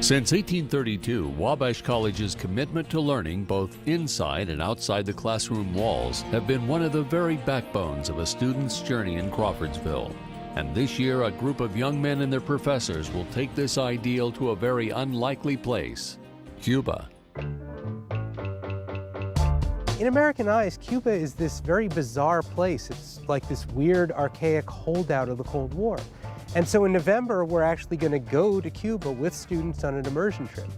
Since 1832, Wabash College's commitment to learning both inside and outside the classroom walls have been one of the very backbones of a student's journey in Crawfordsville. And this year, a group of young men and their professors will take this ideal to a very unlikely place, Cuba. In American eyes, Cuba is this very bizarre place. It's like this weird, archaic holdout of the Cold War. And so in November, we're actually going to go to Cuba with students on an immersion trip.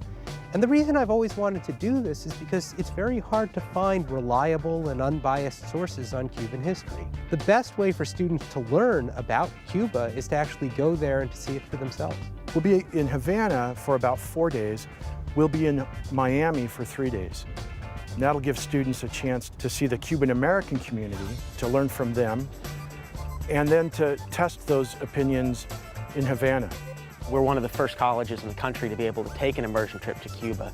And the reason I've always wanted to do this is because it's very hard to find reliable and unbiased sources on Cuban history. The best way for students to learn about Cuba is to actually go there and to see it for themselves. We'll be in Havana for about 4 days. We'll be in Miami for 3 days. And that'll give students a chance to see the Cuban American community, to learn from them, and then to test those opinions in Havana. We're one of the first colleges in the country to be able to take an immersion trip to Cuba,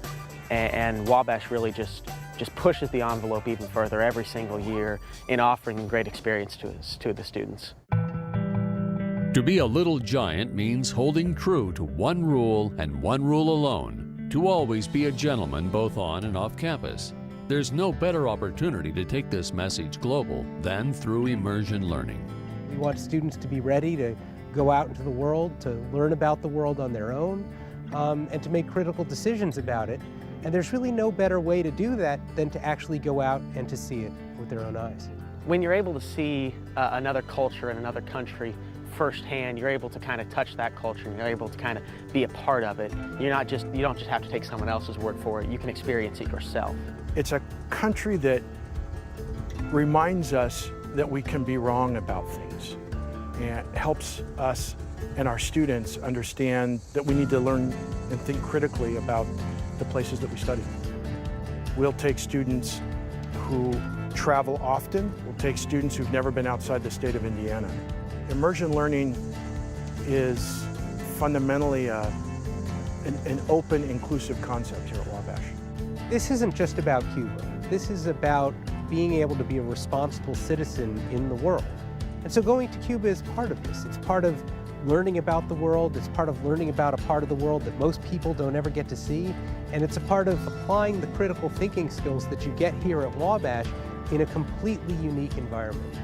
and Wabash really just pushes the envelope even further every single year in offering a great experience to the students. To be a little giant means holding true to one rule and one rule alone, to always be a gentleman both on and off campus. There's no better opportunity to take this message global than through immersion learning. We want students to be ready to go out into the world, to learn about the world on their own, and to make critical decisions about it. And there's really no better way to do that than to actually go out and to see it with their own eyes. When you're able to see another culture in another country firsthand, you're able to kind of touch that culture and you're able to kind of be a part of it. You don't just have to take someone else's word for it. You can experience it yourself. It's a country that reminds us that we can be wrong about things, and helps us and our students understand that we need to learn and think critically about the places that we study. We'll take students who travel often. We'll take students who've never been outside the state of Indiana. Immersion learning is fundamentally an open, inclusive concept here at Wabash. This isn't just about Cuba. This is about being able to be a responsible citizen in the world. And so going to Cuba is part of this. It's part of learning about the world. It's part of learning about a part of the world that most people don't ever get to see. And it's a part of applying the critical thinking skills that you get here at Wabash in a completely unique environment.